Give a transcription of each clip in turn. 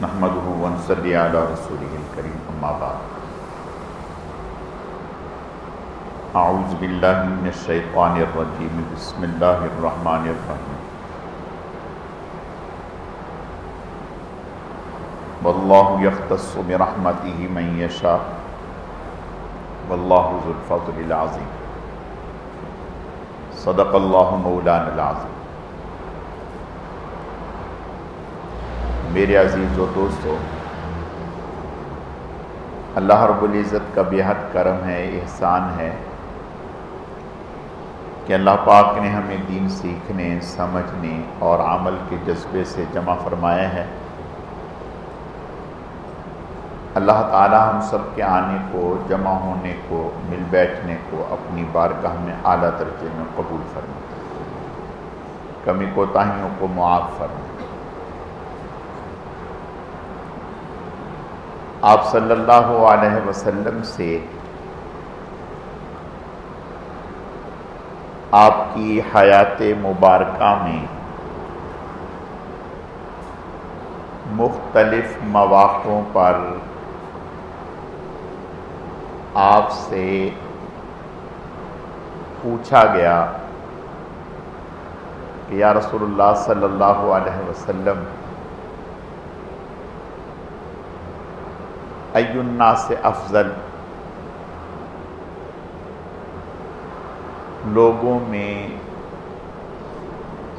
نحمده ونصلي على رسوله الكريم اما بعد اعوذ باللہ من الشیطان الرجیم بسم اللہ الرحمن الرحیم واللہ یختص برحمتہ من یشاء واللہ ذو الفضل العظیم صدق اللہ مولانا العظیم۔ میرے عزیز و دوستو، اللہ رب العزت کا بے حد کرم ہے، احسان ہے کہ اللہ پاک نے ہمیں دین سیکھنے، سمجھنے اور عمل کے جذبے سے جمع فرمایا ہے۔ اللہ تعالی ہم سب کے آنے کو، جمع ہونے کو، مل بیٹھنے کو اپنی بارگاہ میں اعلیٰ درجے میں قبول فرمائے، کمی کوتاہیوں کو معاف فرمائے۔ آپ صلی اللہ علیہ وسلم سے آپ کی حیات مبارکہ میں مختلف مواقعوں پر آپ سے پوچھا گیا کہ یا رسول اللہ صلی اللہ علیہ وسلم، ای الناس افضل، لوگوں میں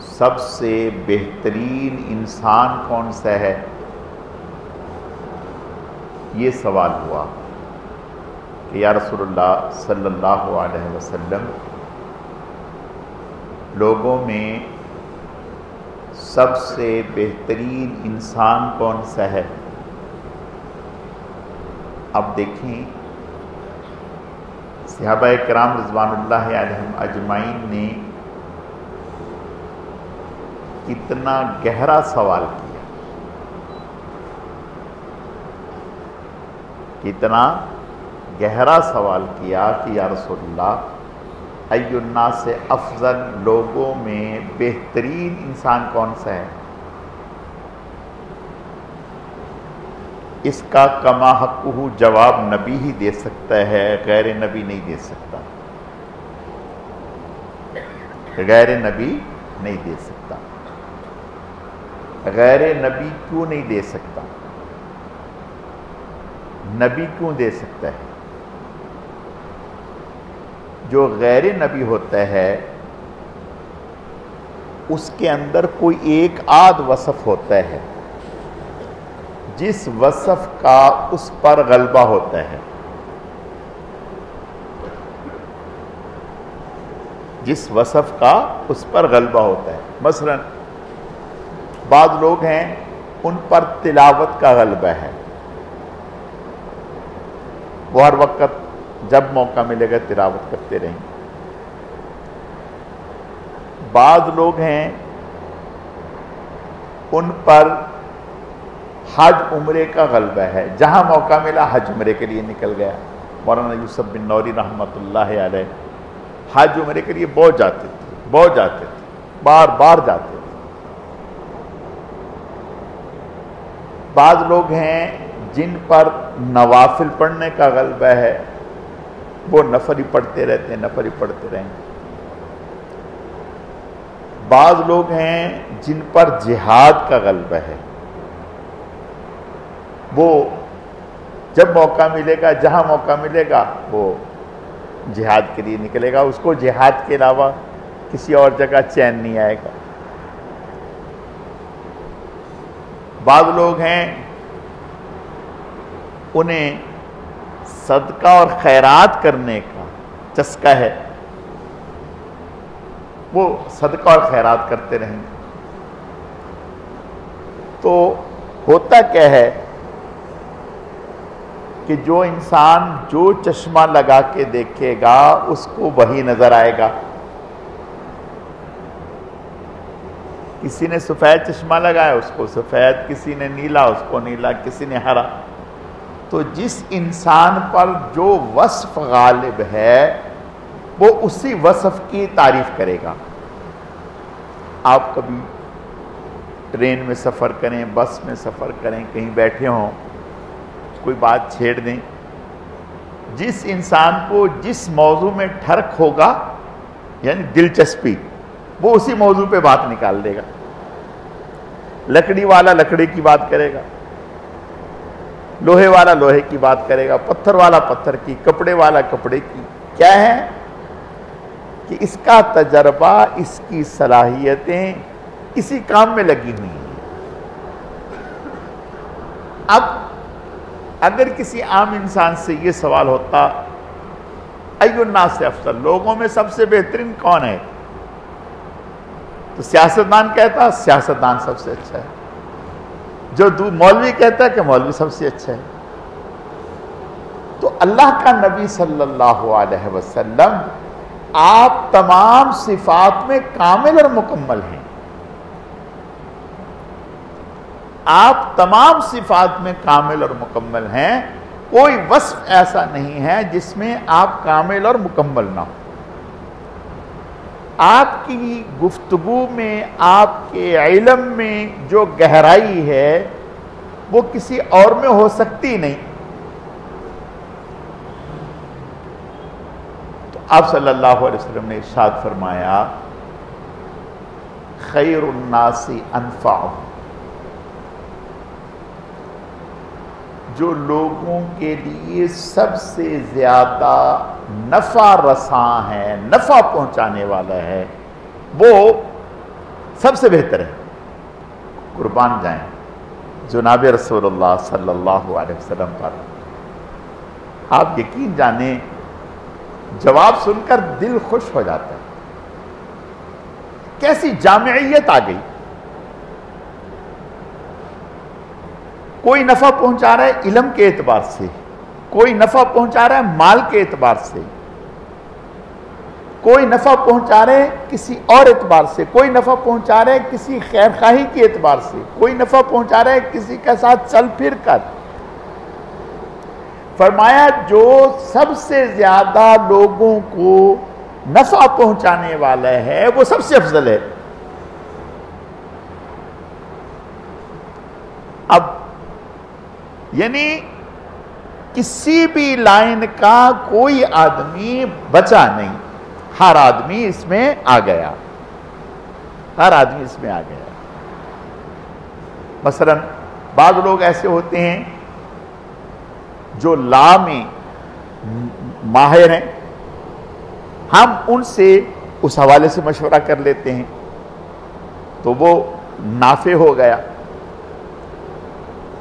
سب سے بہترین انسان کون سا ہے؟ یہ سوال ہوا کہ یا رسول اللہ صلی اللہ علیہ وسلم، لوگوں میں سب سے بہترین انسان کون سا ہے؟ اب دیکھیں صحابہ کرام رضوان اللہ علیہم اجمعین نے کتنا گہرا سوال کیا، کتنا گہرا سوال کیا کہ یا رسول اللہ، ای الناس افضل، لوگوں میں بہترین انسان کون سا ہے؟ اس کا کما حقہ جواب نبی ہی دے سکتا ہے، غیر نبی نہیں دے سکتا، غیر نبی نہیں دے سکتا۔ غیر نبی کیوں نہیں دے سکتا؟ نبی کیوں دے سکتا ہے؟ جو غیر نبی ہوتا ہے اس کے اندر کوئی ایک آدھ وصف ہوتا ہے جس وصف کا اس پر غلبہ ہوتا ہے، جس وصف کا اس پر غلبہ ہوتا ہے۔ مثلا بعض لوگ ہیں ان پر تلاوت کا غلبہ ہے، وہ ہر وقت جب موقع ملے گا تلاوت کرتے رہیں گے۔ بعض لوگ ہیں ان پر حج عمرے کا غلبہ ہے، جہاں موقع ملا حج عمرے کے لیے نکل گیا۔ مولانا یوسف بن نوری رحمۃ اللہ علیہ حج عمرے کے لیے بہت جاتے تھے، بار بار جاتے تھے۔ بعض لوگ ہیں جن پر نوافل پڑھنے کا غلبہ ہے، وہ نفل ہی پڑھتے رہتے ہیں۔ بعض لوگ ہیں جن پر جہاد کا غلبہ ہے، وہ جب موقع ملے گا، جہاں موقع ملے گا وہ جہاد کے لیے نکلے گا، اس کو جہاد کے علاوہ کسی اور جگہ چین نہیں آئے گا۔ بعض لوگ ہیں انہیں صدقہ اور خیرات کرنے کا چسکا ہے، وہ صدقہ اور خیرات کرتے رہیں گے۔ تو ہوتا کیا ہے کہ جو انسان جو چشمہ لگا کے دیکھے گا اس کو وہی نظر آئے گا۔ کسی نے سفید چشمہ لگایا اس کو سفید، کسی نے نیلا اس کو نیلا، کسی نے ہرا۔ تو جس انسان پر جو وصف غالب ہے وہ اسی وصف کی تعریف کرے گا۔ آپ کبھی ٹرین میں سفر کریں، بس میں سفر کریں، کہیں بیٹھے ہوں، کوئی بات چھیڑ دیں، جس انسان کو جس موضوع میں ٹھرک ہوگا یعنی دلچسپی، وہ اسی موضوع پہ بات نکال دے گا۔ لکڑی والا لکڑی کی بات کرے گا، لوہے والا لوہے کی بات کرے گا، پتھر والا پتھر کی، کپڑے والا کپڑے کی۔ کیا ہے کہ اس کا تجربہ، اس کی صلاحیتیں اسی کام میں لگی ہوئی ہیں۔ اب اگر کسی عام انسان سے یہ سوال ہوتا ای الناس سے افضل، لوگوں میں سب سے بہترین کون ہے، تو سیاستدان کہتا سیاستدان سب سے اچھا ہے، جو مولوی کہتا ہے کہ مولوی سب سے اچھا ہے۔ تو اللہ کا نبی صلی اللہ علیہ وسلم آپ تمام صفات میں کامل اور مکمل ہیں، آپ تمام صفات میں کامل اور مکمل ہیں، کوئی وصف ایسا نہیں ہے جس میں آپ کامل اور مکمل نہ ہو۔ آپ کی گفتگو میں، آپ کے علم میں جو گہرائی ہے وہ کسی اور میں ہو سکتی نہیں۔ تو آپ صلی اللہ علیہ وسلم نے ارشاد فرمایا خیر الناس انفعهم، جو لوگوں کے لیے سب سے زیادہ نفع رساں ہے، نفع پہنچانے والا ہے، وہ سب سے بہتر ہے۔ قربان جائیں جناب رسول اللہ صلی اللہ علیہ وسلم پر۔ آپ یقین جانیں جواب سن کر دل خوش ہو جاتا ہے، کیسی جامعیت آ گئی۔ کوئی نفع پہنچا رہا ہے علم کے اعتبار سے، کوئی نفع پہنچا رہا ہے مال کے اعتبار سے، کوئی نفع پہنچا رہے کسی اور اعتبار سے، کوئی نفع پہنچا رہے کسی خیر خواہی کے اعتبار سے، کوئی نفع پہنچا رہے کسی کے ساتھ چل پھر کر۔ فرمایا جو سب سے زیادہ لوگوں کو نفع پہنچانے والا ہے وہ سب سے افضل ہے۔ اب یعنی کسی بھی لائن کا کوئی آدمی بچا نہیں، ہر آدمی اس میں آ گیا، ہر آدمی اس میں آ گیا۔ مثلا بعض لوگ ایسے ہوتے ہیں جو لا میں ماہر ہیں، ہم ان سے اس حوالے سے مشورہ کر لیتے ہیں تو وہ نافع ہو گیا۔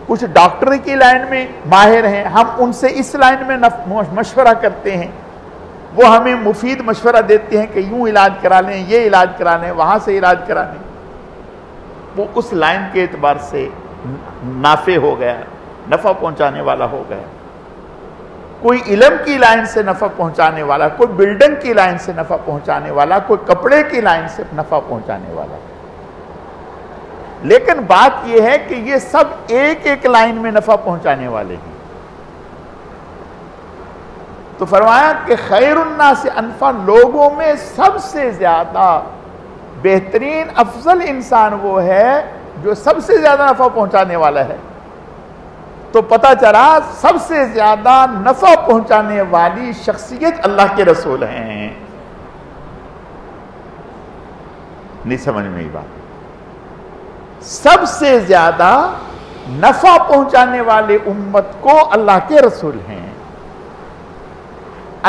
کچھ ڈاکٹری کی لائن میں ماہر ہیں، ہم ان سے اس لائن میں مشورہ کرتے ہیں، وہ ہمیں مفید مشورہ دیتے ہیں کہ یوں علاج کرا لیں، یہ علاج کرا لیں، وہاں سے علاج کرا لیں۔ وہ اس لائن کے اعتبار سے نافع ہو گیا، نفع پہنچانے والا ہو گیا۔ کوئی علم کی لائن سے نفع پہنچانے والا، کوئی بلڈنگ کی لائن سے نفع پہنچانے والا، کوئی کپڑے کی لائن سے نفع پہنچانے والا۔ لیکن بات یہ ہے کہ یہ سب ایک ایک لائن میں نفع پہنچانے والے ہیں۔ تو فرمایا کہ خیر الناس انفع، لوگوں میں سب سے زیادہ بہترین افضل انسان وہ ہے جو سب سے زیادہ نفع پہنچانے والا ہے۔ تو پتہ چلا سب سے زیادہ نفع پہنچانے والی شخصیت اللہ کے رسول ہیں۔ نہیں سمجھ میں یہ بات؟ سب سے زیادہ نفع پہنچانے والے امت کو اللہ کے رسول ہیں۔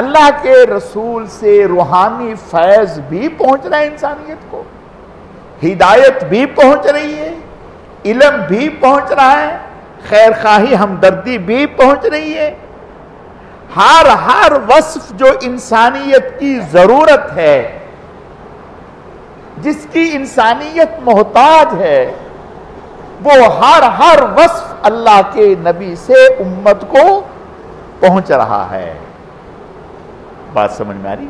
اللہ کے رسول سے روحانی فیض بھی پہنچ رہا ہے انسانیت کو، ہدایت بھی پہنچ رہی ہے، علم بھی پہنچ رہا ہے، خیر خواہی ہمدردی بھی پہنچ رہی ہے۔ ہر وصف جو انسانیت کی ضرورت ہے، جس کی انسانیت محتاج ہے، وہ ہر وصف اللہ کے نبی سے امت کو پہنچ رہا ہے۔ بات سمجھ میں آ رہی؟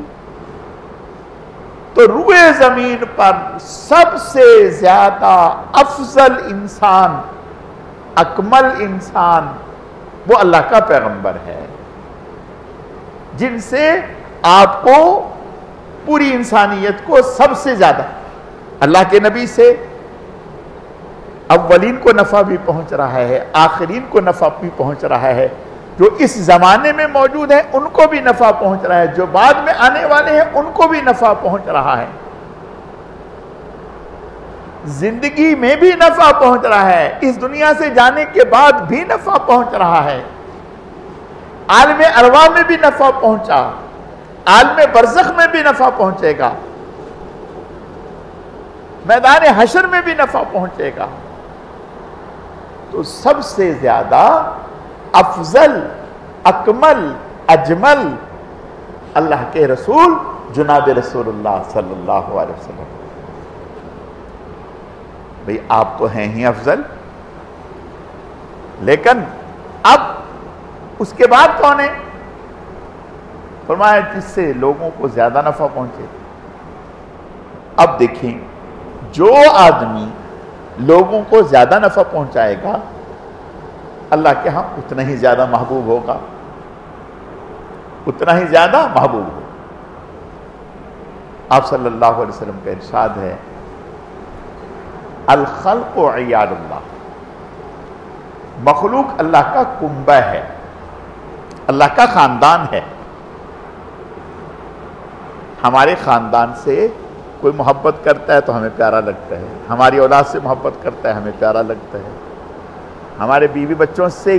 تو روئے زمین پر سب سے زیادہ افضل انسان، اکمل انسان وہ اللہ کا پیغمبر ہے، جن سے آپ کو پوری انسانیت کو سب سے زیادہ، اللہ کے نبی سے اولین کو نفع بھی پہنچ رہا ہے، آخرین کو نفع بھی پہنچ رہا ہے، جو اس زمانے میں موجود ہیں ان کو بھی نفع پہنچ رہا ہے، جو بعد میں آنے والے ہیں ان کو بھی نفع پہنچ رہا ہے، زندگی میں بھی نفع پہنچ رہا ہے، اس دنیا سے جانے کے بعد بھی نفع پہنچ رہا ہے، عالم ارواح میں بھی نفع پہنچا، عالم برزخ میں بھی نفع پہنچے گا، میدان حشر میں بھی نفع پہنچے گا۔ تو سب سے زیادہ افضل، اکمل، اجمل اللہ کے رسول جناب رسول اللہ صلی اللہ علیہ وسلم۔ بھئی آپ تو ہیں ہی افضل، لیکن اب اس کے بعد کون ہے؟ فرمایا جس سے لوگوں کو زیادہ نفع پہنچے۔ اب دیکھیں، جو آدمی لوگوں کو زیادہ نفع پہنچائے گا اللہ کے ہاں اتنا ہی زیادہ محبوب ہوگا، اتنا ہی زیادہ محبوب ہوگا۔ آپ صلی اللہ علیہ وسلم کا ارشاد ہے، الخلق عیال اللہ، مخلوق اللہ کا کنبہ ہے، اللہ کا خاندان ہے۔ ہمارے خاندان سے کوئی محبت کرتا ہے تو ہمیں پیارا لگتا ہے، ہماری اولاد سے محبت کرتا ہے ہمیں پیارا لگتا ہے، ہمارے بیوی بچوں سے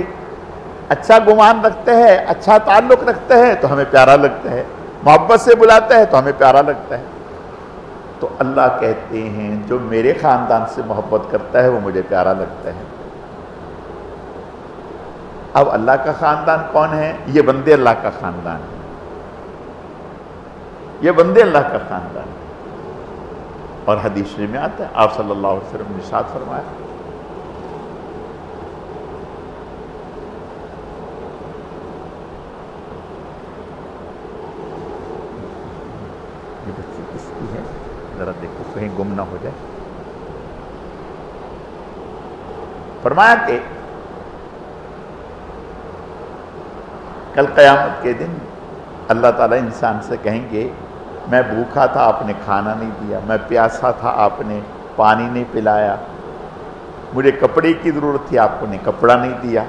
اچھا گمان رکھتے ہیں، اچھا تعلق رکھتے ہیں تو ہمیں پیارا لگتا ہے، محبت سے بلاتا ہے تو ہمیں پیارا لگتا ہے۔ تو اللہ کہتے ہیں جو میرے خاندان سے محبت کرتا ہے وہ مجھے پیارا لگتا ہے۔ اب اللہ کا خاندان کون ہے؟ یہ بندے اللہ کا خاندان ہے، یہ بندے اللہ کا خاندان ہے۔ اور حدیث شریف میں آتا ہے، آپ صلی اللہ علیہ وسلم نے ارشاد فرمایا، یہ بچی کس کی ہے؟ ذرا دیکھو کہیں گم نہ ہو جائے۔ فرمایا کہ کل قیامت کے دن اللہ تعالیٰ انسان سے کہیں گے، میں بھوکا تھا آپ نے کھانا نہیں دیا، میں پیاسا تھا آپ نے پانی نہیں پلایا، مجھے کپڑے کی ضرورت تھی آپ نے کپڑا نہیں دیا۔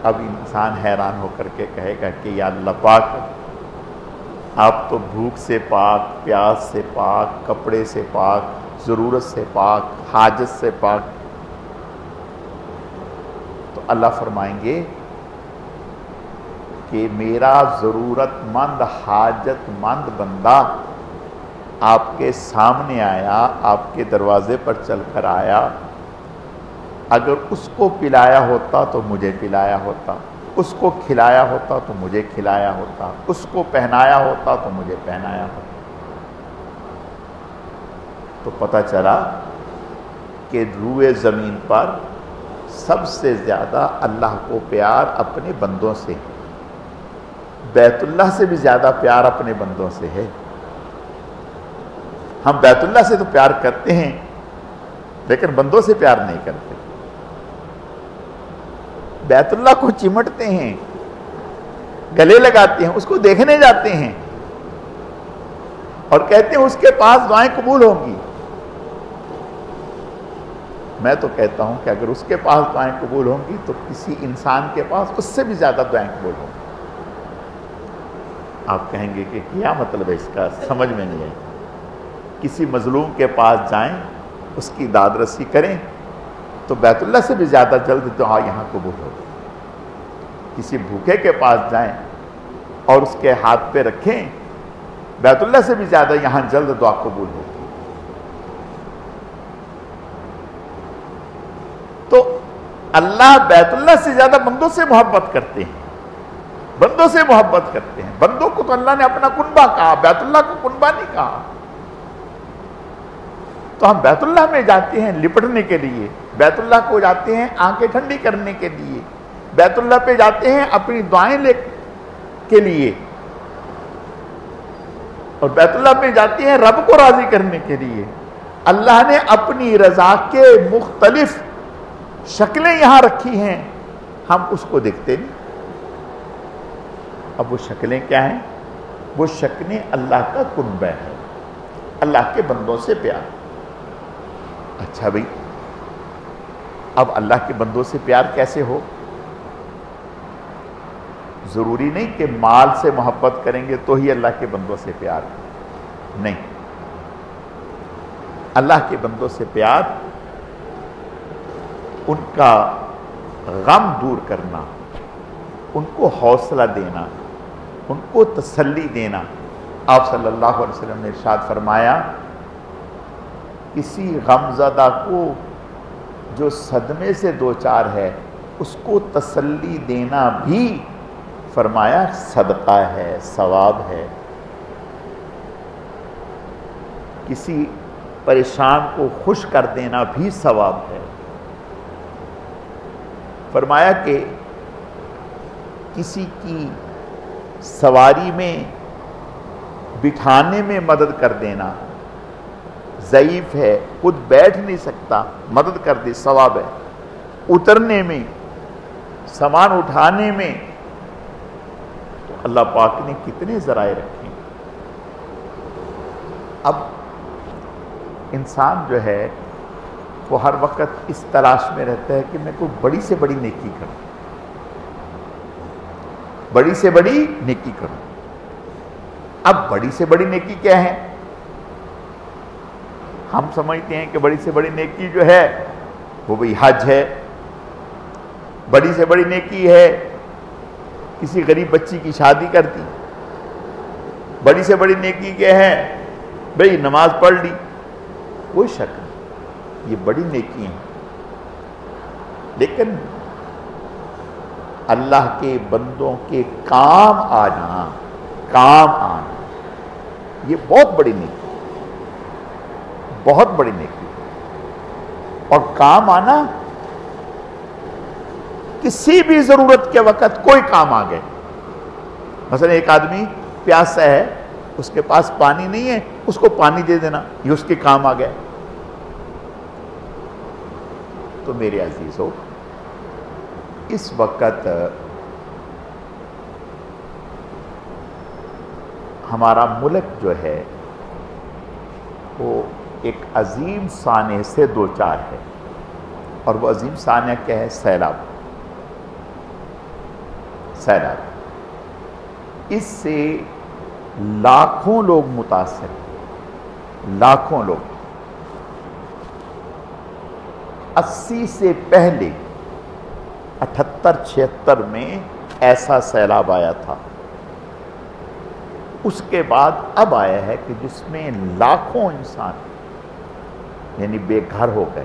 اب انسان حیران ہو کر کے کہے گا کہ یا اللہ پاک، آپ تو بھوک سے پاک، پیاس سے پاک، کپڑے سے پاک، ضرورت سے پاک، حاجت سے پاک۔ تو اللہ فرمائیں گے کہ میرا ضرورت مند، حاجت مند بندہ آپ کے سامنے آیا، آپ کے دروازے پر چل کر آیا، اگر اس کو پلایا ہوتا تو مجھے پلایا ہوتا، اس کو کھلایا ہوتا تو مجھے کھلایا ہوتا، اس کو پہنایا ہوتا تو مجھے پہنایا ہوتا۔ تو پتہ چلا کہ روئے زمین پر سب سے زیادہ اللہ کو پیار اپنے بندوں سے، بیت اللہ سے بھی زیادہ پیار اپنے بندوں سے ہے۔ ہم بیت اللہ سے تو پیار کرتے ہیں لیکن بندوں سے پیار نہیں کرتے۔ بیت اللہ کو چمٹتے ہیں، گلے لگاتے ہیں، اس کو دیکھنے جاتے ہیں اور کہتے ہیں اس کے پاس دعائیں قبول ہوں گی۔ میں تو کہتا ہوں کہ اگر اس کے پاس دعائیں قبول ہوں گی تو کسی انسان کے پاس اس سے بھی زیادہ دعائیں قبول ہوں گی۔ آپ کہیں گے کہ کیا مطلب ہے اس کا؟ سمجھ میں نہیں ہے۔ کسی مظلوم کے پاس جائیں، اس کی داد رسی کریں تو بیت اللہ سے بھی زیادہ جلد دعا یہاں قبول ہوگی۔ کسی بھوکے کے پاس جائیں اور اس کے ہاتھ پہ رکھیں، بیت اللہ سے بھی زیادہ یہاں جلد دعا قبول ہوگی۔ تو اللہ بیت اللہ سے زیادہ بندوں سے محبت کرتے ہیں، بندوں سے محبت کرتے ہیں۔ بندوں کو تو اللہ نے اپنا کنبہ کہا، بیت اللہ کو کنبہ نہیں کہا۔ تو ہم بیت اللہ میں جاتے ہیں لپٹنے کے لیے، بیت اللہ کو جاتے ہیں آنکھیں ٹھنڈی کرنے کے لیے، بیت اللہ پہ جاتے ہیں اپنی دعائیں لے کے لیے، اور بیت اللہ پہ جاتے ہیں رب کو راضی کرنے کے لیے۔ اللہ نے اپنی رضا کے مختلف شکلیں یہاں رکھی ہیں، ہم اس کو دیکھتے نہیں۔ اب وہ شکلیں کیا ہیں؟ وہ شکلیں اللہ کا کنبہ ہے، اللہ کے بندوں سے پیار۔ اچھا بھئی، اب اللہ کے بندوں سے پیار کیسے ہو؟ ضروری نہیں کہ مال سے محبت کریں گے تو ہی اللہ کے بندوں سے پیار ہو، نہیں، اللہ کے بندوں سے پیار ان کا غم دور کرنا، ان کو حوصلہ دینا، ان کو تسلی دینا۔ آپ صلی اللہ علیہ وسلم نے ارشاد فرمایا، کسی غمزدہ کو جو صدمے سے دوچار ہے اس کو تسلی دینا بھی فرمایا صدقہ ہے، ثواب ہے۔ کسی پریشان کو خوش کر دینا بھی ثواب ہے۔ فرمایا کہ کسی کی سواری میں بٹھانے میں مدد کر دینا، ضعیف ہے خود بیٹھ نہیں سکتا، مدد کر دی، ثواب ہے۔ اترنے میں، سامان اٹھانے میں، تو اللہ پاک نے کتنے ذرائع رکھے۔ اب انسان جو ہے وہ ہر وقت اس تلاش میں رہتا ہے کہ میں کوئی بڑی سے بڑی نیکی کروں، بڑی سے بڑی نیکی کروں۔ اب بڑی سے بڑی نیکی کیا ہے؟ ہم سمجھتے ہیں کہ بڑی سے بڑی نیکی جو ہے وہ بھئی حج ہے، بڑی سے بڑی نیکی ہے کسی غریب بچی کی شادی کر دی، بڑی سے بڑی نیکی کیا ہے؟ بھئی نماز پڑھ لی۔ کوئی شک نہیں، یہ بڑی نیکی ہیں، لیکن اللہ کے بندوں کے کام آنا یہ بہت بڑی نیکی، بہت بڑی نیکی۔ اور کام آنا کسی بھی ضرورت کے وقت کوئی کام آ گئے۔ مثلا ایک آدمی پیاسا ہے، اس کے پاس پانی نہیں ہے، اس کو پانی دے دینا، یہ اس کے کام آ گئے۔ تو میرے عزیزو، اس وقت ہمارا ملک جو ہے وہ ایک عظیم سانحے سے دوچار ہے، اور وہ عظیم سانحہ کیا ہے؟ سیلاب۔ اس سے لاکھوں لوگ متاثر ہیں، لاکھوں لوگ۔ 80 سے پہلے 78-76 میں ایسا سیلاب آیا تھا، اس کے بعد اب آیا ہے کہ جس میں لاکھوں انسان یعنی بے گھر ہو گئے۔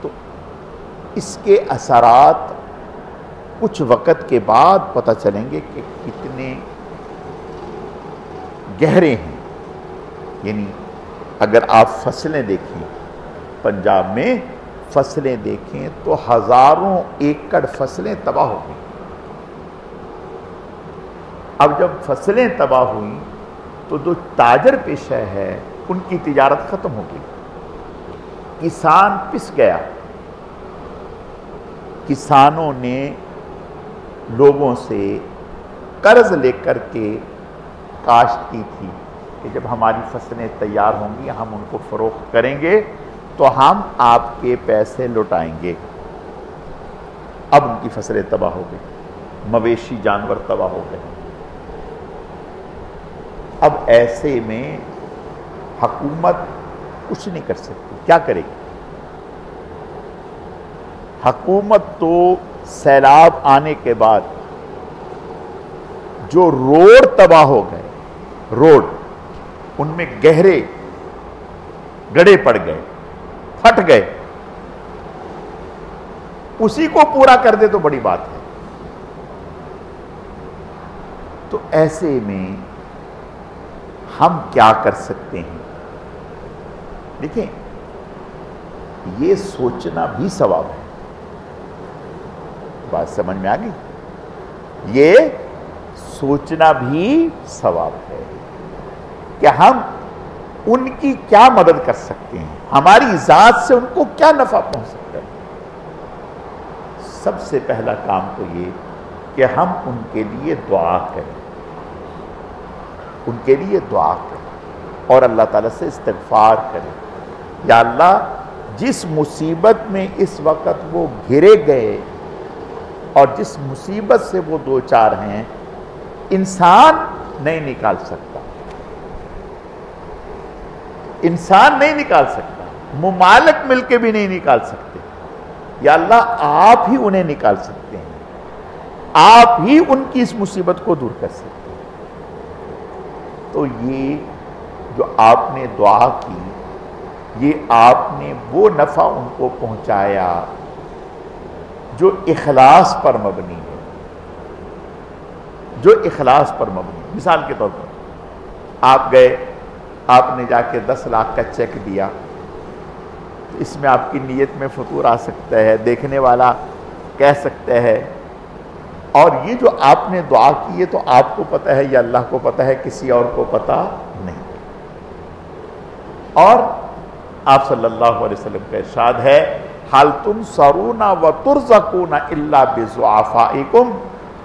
تو اس کے اثرات کچھ وقت کے بعد پتہ چلیں گے کہ کتنے گہرے ہیں۔ یعنی اگر آپ فصلیں دیکھیں، پنجاب میں فصلیں دیکھیں تو ہزاروں ایکڑ فصلیں تباہ ہو گئی۔ اب جب فصلیں تباہ ہوئیں تو جو تاجر پیشہ ہے ان کی تجارت ختم ہو گئی، کسان پس گیا۔ کسانوں نے لوگوں سے قرض لے کر کے کاشت کی تھی کہ جب ہماری فصلیں تیار ہوں گی ہم ان کو فروخت کریں گے تو ہم آپ کے پیسے لوٹائیں گے۔ اب ان کی فصلیں تباہ ہو گئی، مویشی جانور تباہ ہو گئے۔ اب ایسے میں حکومت کچھ نہیں کر سکتی، کیا کرے گی؟ حکومت تو سیلاب آنے کے بعد جو روڈ تباہ ہو گئے، روڈ ان میں گہرے گڑھے پڑ گئے، پھٹ گئے، اسی کو پورا کر دے تو بڑی بات ہے۔ تو ایسے میں ہم کیا کر سکتے ہیں؟ دیکھیں، یہ سوچنا بھی ثواب ہے۔ بات سمجھ میں آ گئی؟ یہ سوچنا بھی ثواب ہے کہ ہم ان کی کیا مدد کر سکتے ہیں، ہماری ذات سے ان کو کیا نفع پہنچ سکتا ہے۔ سب سے پہلا کام تو یہ کہ ہم ان کے لیے دعا کریں، ان کے لیے دعا کریں اور اللہ تعالیٰ سے استغفار کریں، یا اللہ جس مصیبت میں اس وقت وہ گھرے گئے اور جس مصیبت سے وہ دو چار ہیں، انسان نہیں نکال سکتا، انسان نہیں نکال سکتا، ممالک مل کے بھی نہیں نکال سکتے۔ یا اللہ آپ ہی انہیں نکال سکتے ہیں، آپ ہی ان کی اس مصیبت کو دور کر سکتے ہیں۔ تو یہ جو آپ نے دعا کی، یہ آپ نے وہ نفع ان کو پہنچایا جو اخلاص پر مبنی ہے، جو اخلاص پر مبنی ہے۔ مثال کے طور پر آپ گئے، آپ نے جا کے 10 لاکھ کا چیک دیا، اس میں آپ کی نیت میں فطور آ سکتا ہے، دیکھنے والا کہہ سکتا ہے، اور یہ جو آپ نے دعا کی ہے تو آپ کو پتہ ہے یا اللہ کو پتہ ہے، کسی اور کو پتہ نہیں۔ اور آپ صلی اللہ علیہ وسلم کا ارشاد ہے، حَلْ تُنْصَرُونَ وَتُرْزَقُونَ إِلَّا بِضُعَفَائِكُمْ،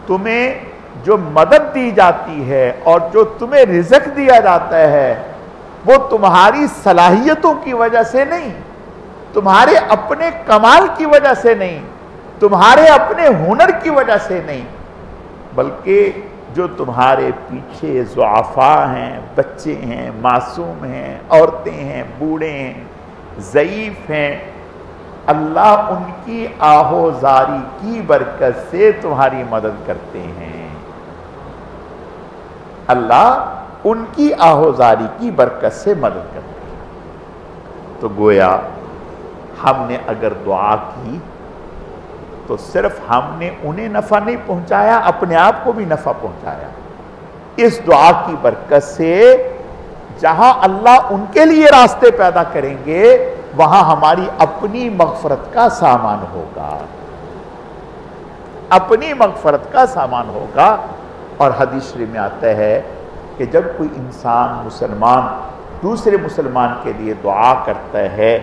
تمہیں جو مدد دی جاتی ہے اور جو تمہیں رزق دیا جاتا ہے وہ تمہاری صلاحیتوں کی وجہ سے نہیں، تمہارے اپنے کمال کی وجہ سے نہیں، تمہارے اپنے ہنر کی وجہ سے نہیں، بلکہ جو تمہارے پیچھے ضعفاء ہیں، بچے ہیں، معصوم ہیں، عورتیں ہیں، بوڑھے ہیں، ضعیف ہیں، اللہ ان کی آہوزاری کی برکت سے تمہاری مدد کرتے ہیں۔ اللہ ان کی آہوزاری کی برکت سے مدد کرتے ہیں۔ تو گویا ہم نے اگر دعا کی تو صرف ہم نے انہیں نفع نہیں پہنچایا، اپنے آپ کو بھی نفع پہنچایا۔ اس دعا کی برکت سے جہاں اللہ ان کے لیے راستے پیدا کریں گے وہاں ہماری اپنی مغفرت کا سامان ہوگا، اپنی مغفرت کا سامان ہوگا۔ اور حدیث شریف میں آتا ہے کہ جب کوئی انسان مسلمان دوسرے مسلمان کے لیے دعا کرتا ہے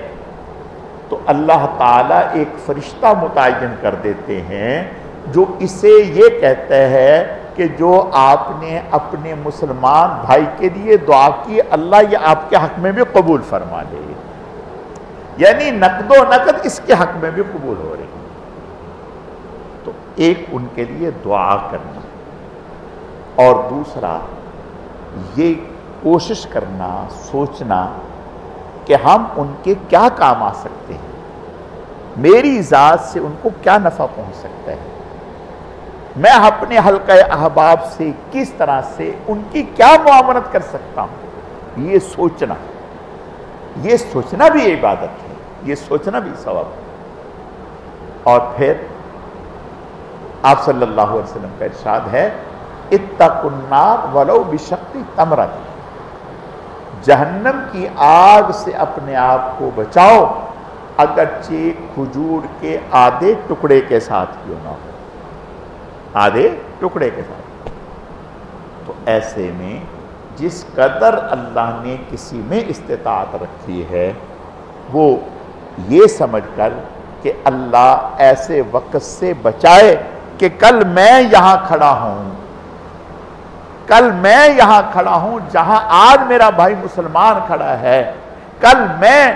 تو اللہ تعالیٰ ایک فرشتہ متعین کر دیتے ہیں جو اسے یہ کہتا ہے کہ جو آپ نے اپنے مسلمان بھائی کے لیے دعا کی اللہ یہ آپ کے حق میں بھی قبول فرما لے، یعنی نقد و نقد اس کے حق میں بھی قبول ہو رہی ہے۔ تو ایک ان کے لیے دعا کرنا، اور دوسرا یہ کوشش کرنا، سوچنا کہ ہم ان کے کیا کام آ سکتے ہیں، میری ذات سے ان کو کیا نفع پہنچ سکتا ہے، میں اپنے حلقہ احباب سے کس طرح سے ان کی کیا معاونت کر سکتا ہوں۔ یہ سوچنا بھی عبادت ہے، یہ سوچنا بھی ثواب ہے۔ اور پھر آپ صلی اللہ علیہ وسلم کا ارشاد ہے، اتقوا النار ولو بشق تمرۃ، جہنم کی آگ سے اپنے آپ کو بچاؤ اگرچہ کھجور کے آدھے ٹکڑے کے ساتھ کیوں نہ ہو، آدھے ٹکڑے کے ساتھ۔ تو ایسے میں جس قدر اللہ نے کسی میں استطاعت رکھی ہے وہ یہ سمجھ کر کہ اللہ ایسے وقت سے بچائے کہ کل میں یہاں کھڑا ہوں، کل میں یہاں کھڑا ہوں جہاں آج میرا بھائی مسلمان کھڑا ہے، کل میں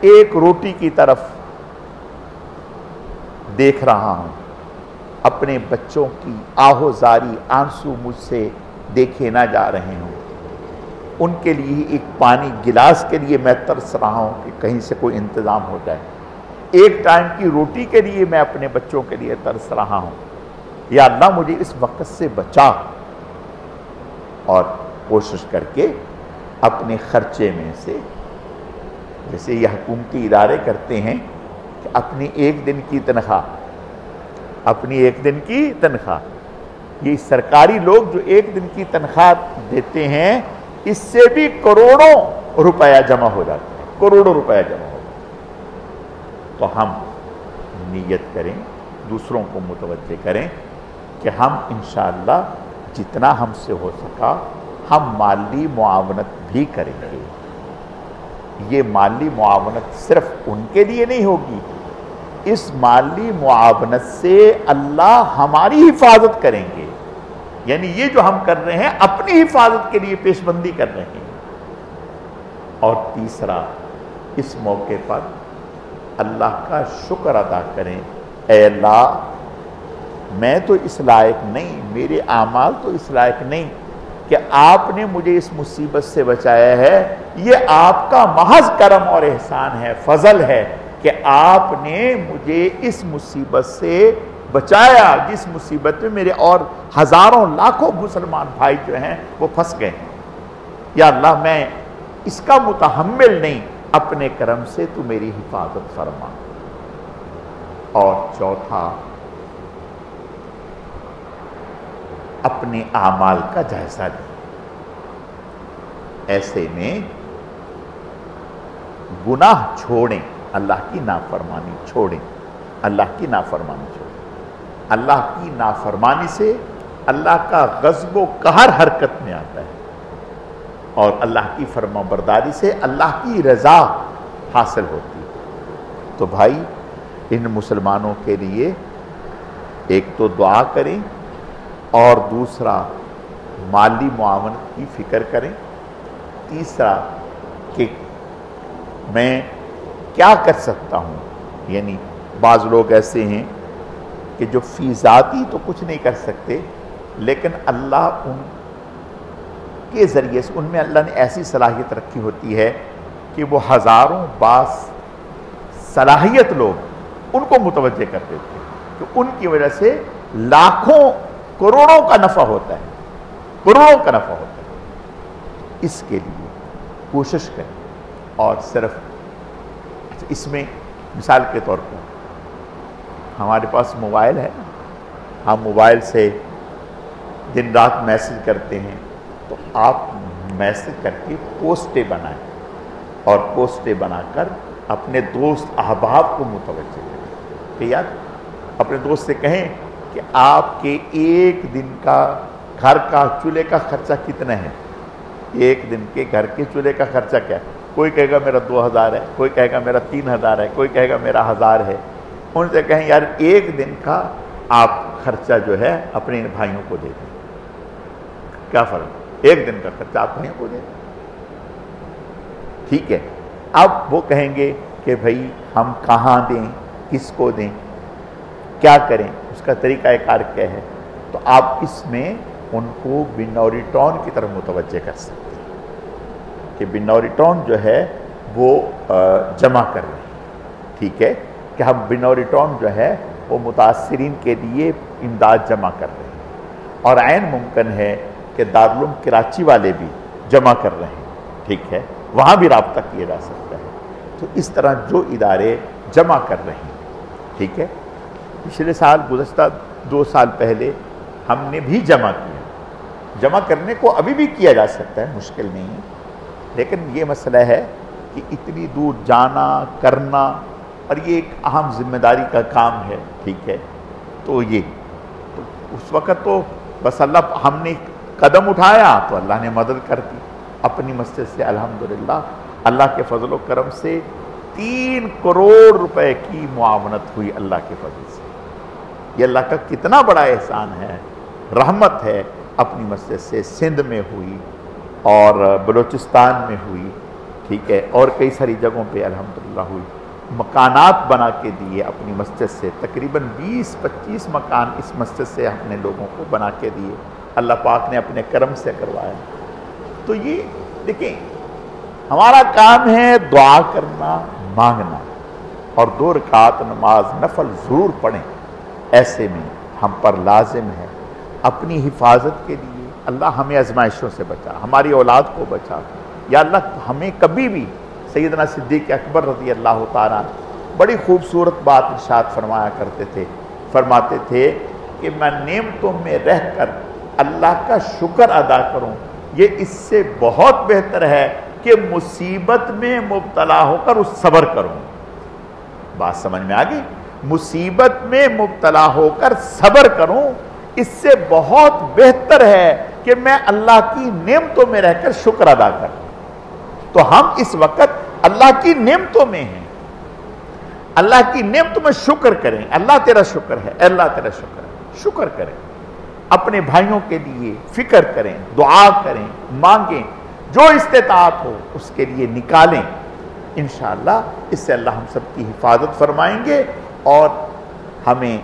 ایک روٹی کی طرف دیکھ رہا ہوں، اپنے بچوں کی آہوزاری آنسو مجھ سے دیکھے نہ جا رہے ہوں، ان کے لیے ایک پانی گلاس کے لیے میں ترس رہا ہوں کہ کہیں سے کوئی انتظام ہو جائے، ایک ٹائم کی روٹی کے لیے میں اپنے بچوں کے لیے ترس رہا ہوں۔ یا اللہ مجھے اس وقت سے بچا، اور کوشش کر کے اپنے خرچے میں سے، جیسے یہ حکومتی ادارے کرتے ہیں کہ اپنی ایک دن کی تنخواہ، یہ سرکاری لوگ جو ایک دن کی تنخواہ دیتے ہیں اس سے بھی کروڑوں روپیہ جمع ہو جاتے ہیں، کروڑوں روپیہ جمع ہو جاتے ہیں۔ تو ہم نیت کریں، دوسروں کو متوجہ کریں کہ ہم انشاءاللہ جتنا ہم سے ہو سکا ہم مالی معاونت بھی کریں گے۔ یہ مالی معاونت صرف ان کے لیے نہیں ہوگی، اس مالی معاونت سے اللہ ہماری حفاظت کریں گے، یعنی یہ جو ہم کر رہے ہیں اپنی حفاظت کے لیے پیش بندی کر رہے ہیں۔ اور تیسرا، اس موقع پر اللہ کا شکر ادا کریں، اے اللہ میں تو اس لائق نہیں، میرے اعمال تو اس لائق نہیں کہ آپ نے مجھے اس مصیبت سے بچایا ہے، یہ آپ کا محض کرم اور احسان ہے، فضل ہے کہ آپ نے مجھے اس مصیبت سے بچایا جس مصیبت میں میرے اور ہزاروں لاکھوں مسلمان بھائی جو ہیں وہ پھنس گئے ہیں۔ یا اللہ میں اس کا متحمل نہیں، اپنے کرم سے تو میری حفاظت فرما۔ اور چوتھا، اپنے اعمال کا جائزہ لیں۔ ایسے میں گناہ چھوڑیں، اللہ کی نافرمانی چھوڑیں، اللہ کی نافرمانی چھوڑیں۔ اللہ کی نافرمانی سے اللہ کا غضب و قہر حرکت میں آتا ہے، اور اللہ کی فرما برداری سے اللہ کی رضا حاصل ہوتی ہے۔ تو بھائی ان مسلمانوں کے لیے ایک تو دعا کریں، اور دوسرا مالی معاونت کی فکر کریں، تیسرا کہ میں کیا کر سکتا ہوں۔ یعنی بعض لوگ ایسے ہیں کہ جو فی ذاتی تو کچھ نہیں کر سکتے، لیکن اللہ ان کے ذریعے سے، ان میں اللہ نے ایسی صلاحیت رکھی ہوتی ہے کہ وہ ہزاروں باس صلاحیت لوگ ان کو متوجہ کر دیتے ہیں، کہ ان کی وجہ سے لاکھوں کروڑوں کا نفع ہوتا ہے، کروڑوں کا نفع ہوتا ہے۔ اس کے لیے کوشش کریں، اور صرف اس میں مثال کے طور پر ہمارے پاس موبائل ہے، ہم موبائل سے دن رات میسج کرتے ہیں، تو آپ میسج کر کے پوسٹیں بنائیں، اور پوسٹیں بنا کر اپنے دوست احباب کو متوجہ کریں کہ یار اپنے دوست سے کہیں کہ آپ کے ایک دن کا گھر کا چولہے کا خرچہ کتنا ہے، ایک دن کے گھر کے چولہے کا خرچہ کیا ہے۔ کوئی کہے گا میرا 2000 ہے، کوئی کہے گا میرا 3000 ہے، کوئی کہے گا میرا 1000 ہے۔ ان سے کہیں یار ایک دن کا آپ خرچہ جو ہے اپنے بھائیوں کو دے دیں، کیا فرق، ایک دن کا خرچہ آپ بھائیوں کو دے دیں، ٹھیک ہے۔ اب وہ کہیں گے کہ بھائی ہم کہاں دیں، کس کو دیں، کیا کریں، اس کا طریقہ کار کیا ہے، تو آپ اس میں ان کو بنوری ٹون کی طرف متوجہ کر سکتے ہیں کہ بنوری ٹون جو ہے وہ جمع کر رہے ہیں، ٹھیک ہے، کہ ہم بنوری ٹون جو ہے وہ متاثرین کے لیے امداد جمع کر رہے ہیں، اور عین ممکن ہے کہ دارالعلوم کراچی والے بھی جمع کر رہے ہیں، ٹھیک ہے، وہاں بھی رابطہ کیا جا سکتا ہے۔ تو اس طرح جو ادارے جمع کر رہے ہیں، ٹھیک ہے، پچھلے سال گزشتہ 2 سال پہلے ہم نے بھی جمع کیا، جمع کرنے کو ابھی بھی کیا جا سکتا ہے، مشکل نہیں ہے، لیکن یہ مسئلہ ہے کہ اتنی دور جانا کرنا، اور یہ ایک اہم ذمہ داری کا کام ہے، ٹھیک ہے، تو اس وقت تو بس اللہ، ہم نے قدم اٹھایا تو اللہ نے مدد کر دی اپنی مسجد سے، الحمدللہ اللہ کے فضل و کرم سے 3 کروڑ روپے کی معاونت ہوئی اللہ کے فضل سے۔ یہ اللہ کا کتنا بڑا احسان ہے، رحمت ہے، اپنی مسجد سے سندھ میں ہوئی اور بلوچستان میں ہوئی، ٹھیک ہے، اور کئی ساری جگہوں پہ الحمدللہ ہوئی۔ مکانات بنا کے دیے اپنی مسجد سے، تقریباً 20-25 مکان اس مسجد سے ہم نے لوگوں کو بنا کے دیے، اللہ پاک نے اپنے کرم سے کروایا۔ تو یہ دیکھیں ہمارا کام ہے دعا کرنا، مانگنا، اور 2 رکعت نماز نفل ضرور پڑھیں۔ ایسے میں ہم پر لازم ہے اپنی حفاظت کے لیے، اللہ ہمیں آزمائشوں سے بچا، ہماری اولاد کو بچا، یا اللہ ہمیں کبھی بھی، سیدنا صدیق اکبر رضی اللہ تعالیٰ بڑی خوبصورت بات ارشاد فرمایا کرتے تھے، فرماتے تھے کہ میں نعمتوں میں رہ کر اللہ کا شکر ادا کروں، یہ اس سے بہت بہتر ہے کہ مصیبت میں مبتلا ہو کر اس صبر کروں۔ بات سمجھ میں آ گئی؟ مصیبت میں مبتلا ہو کر صبر کروں، اس سے بہت بہتر ہے کہ میں اللہ کی نعمتوں میں رہ کر شکر ادا کروں۔ تو ہم اس وقت اللہ کی نعمتوں میں ہیں، اللہ کی نعمتوں میں شکر کریں، اللہ تیرا شکر ہے، اللہ تیرا شکر ہے، شکر کریں، اپنے بھائیوں کے لیے فکر کریں، دعا کریں، مانگیں، جو استطاعت ہو اس کے لیے نکالیں، انشاءاللہ اس سے اللہ ہم سب کی حفاظت فرمائیں گے اور ہمیں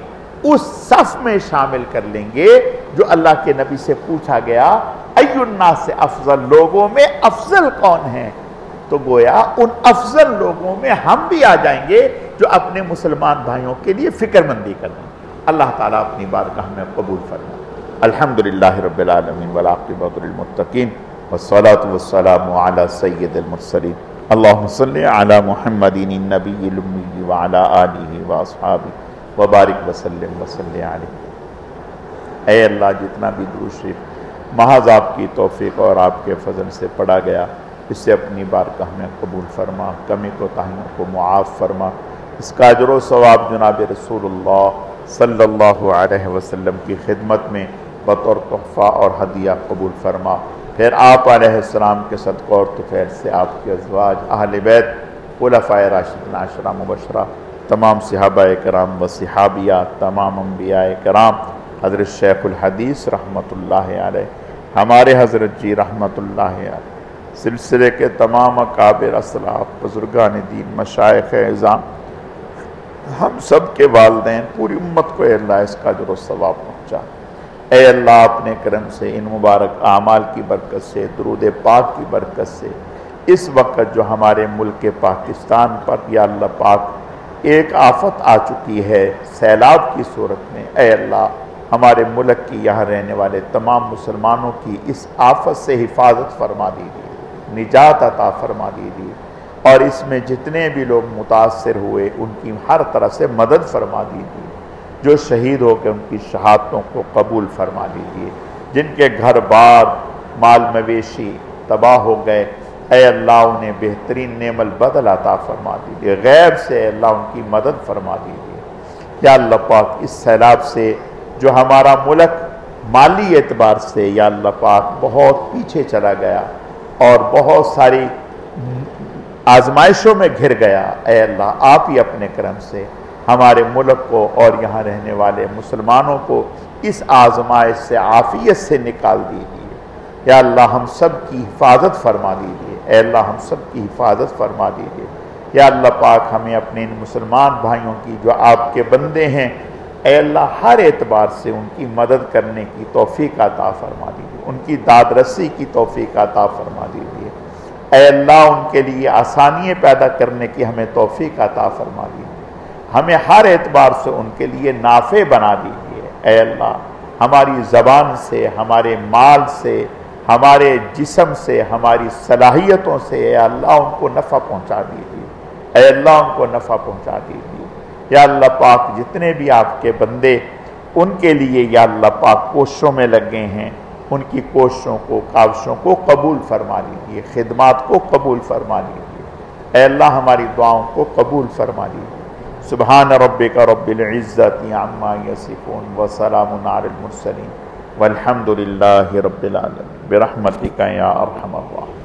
اس صف میں شامل کر لیں گے جو اللہ کے نبی سے پوچھا گیا ای الناس افضل، لوگوں میں افضل کون ہیں؟ تو گویا ان افضل لوگوں میں ہم بھی آ جائیں گے جو اپنے مسلمان بھائیوں کے لیے فکر مندی کر رہے ہیں۔ اللہ تعالیٰ اپنی بارگاہ میں قبول فرمائے۔ الحمدللہ رب العالمین والعاقبۃ للمتقین والصلاة والسلام علی سید المرسلین اللہم صلی علی محمد النبی الامی وعلی آلہ واصحابہ وبارک وسلم وصلی علیہ۔ اے اللہ، جتنا بھی درود شریف محض آپ کی توفیق اور آپ کے فضل سے پڑھا گیا، اس سے اپنی بارگاہ میں قبول فرما، کمی کوتاہیوں کو معاف فرما، اس کا اجر و ثواب جناب رسول اللہ صلی اللہ علیہ وسلم کی خدمت میں بطور تحفہ اور ہدیہ قبول فرما۔ پھر آپ علیہ السلام کے صدقہ اور طفیل سے آپ کے ازواج، اہل بیت، خلفائے راشدین عشرہ مبشرہ، تمام صحابہ کرام و صحابیات، تمام انبیاء کرام، حضرت شیخ الحدیث رحمت اللہ علیہ، ہمارے حضرت جی رحمت اللہ علیہ، سلسلے کے تمام اکابر اسلاف، بزرگان دین، مشائخ اعظام، ہم سب کے والدین، پوری امت کو اے اللہ اس کا اجر و ثواب پہنچا۔ اے اللہ، اپنے کرم سے ان مبارک اعمال کی برکت سے، درود پاک کی برکت سے، اس وقت جو ہمارے ملک پاکستان پر یا اللہ پاک ایک آفت آ چکی ہے سیلاب کی صورت میں، اے اللہ ہمارے ملک کی یہاں رہنے والے تمام مسلمانوں کی اس آفت سے حفاظت فرما دیجیے، نجات عطا فرما دیجیے، اور اس میں جتنے بھی لوگ متاثر ہوئے ان کی ہر طرح سے مدد فرما دیجیے، جو شہید ہو کے ان کی شہادتوں کو قبول فرما دیجیے، جن کے گھر بار مال مویشی تباہ ہو گئے، اے اللہ انہیں بہترین نعم البدل عطا فرما دیجیے، غیب سے اے اللہ ان کی مدد فرما دیجیے۔ یا اللہ پاک اس سیلاب سے جو ہمارا ملک مالی اعتبار سے یا اللہ پاک بہت پیچھے چلا گیا اور بہت ساری آزمائشوں میں گھر گیا، اے اللہ آپ ہی اپنے کرم سے ہمارے ملک کو اور یہاں رہنے والے مسلمانوں کو اس آزمائش سے عافیت سے نکال دیجیے۔ یا اللہ ہم سب کی حفاظت فرما دیجیے، اے اللہ ہم سب کی حفاظت فرما دیجیے۔ یا اللہ پاک ہمیں اپنے ان مسلمان بھائیوں کی جو آپ کے بندے ہیں، اے اللہ ہر اعتبار سے ان کی مدد کرنے کی توفیق عطا فرما دیجیے، ان کی داد رسی کی توفیق عطا فرما دیجیے۔ اے اللہ ان کے لیے آسانیاں پیدا کرنے کی ہمیں توفیق عطا فرما دیجیے، ہمیں ہر اعتبار سے ان کے لیے نافع بنا دیجیے۔ اے اللہ ہماری زبان سے، ہمارے مال سے، ہمارے جسم سے، ہماری صلاحیتوں سے اے اللہ ان کو نفع پہنچا دیجیے، اے اللہ ان کو نفع پہنچا دیجیے۔ یا اللہ پاک جتنے بھی آپ کے بندے ان کے لیے یا اللہ پاک کوششوں میں لگے ہیں، ان کی کوششوں کو، کاوشوں کو قبول فرما لیجیے، خدمات کو قبول فرما لیجیے، اے اللہ ہماری دعاؤں کو قبول فرما لیجیے۔ سبحان ربک رب العزت عما یصفون وسلام علی المرسلین والحمد للہ رب العالمین برحمتک یا ارحم الراحمین۔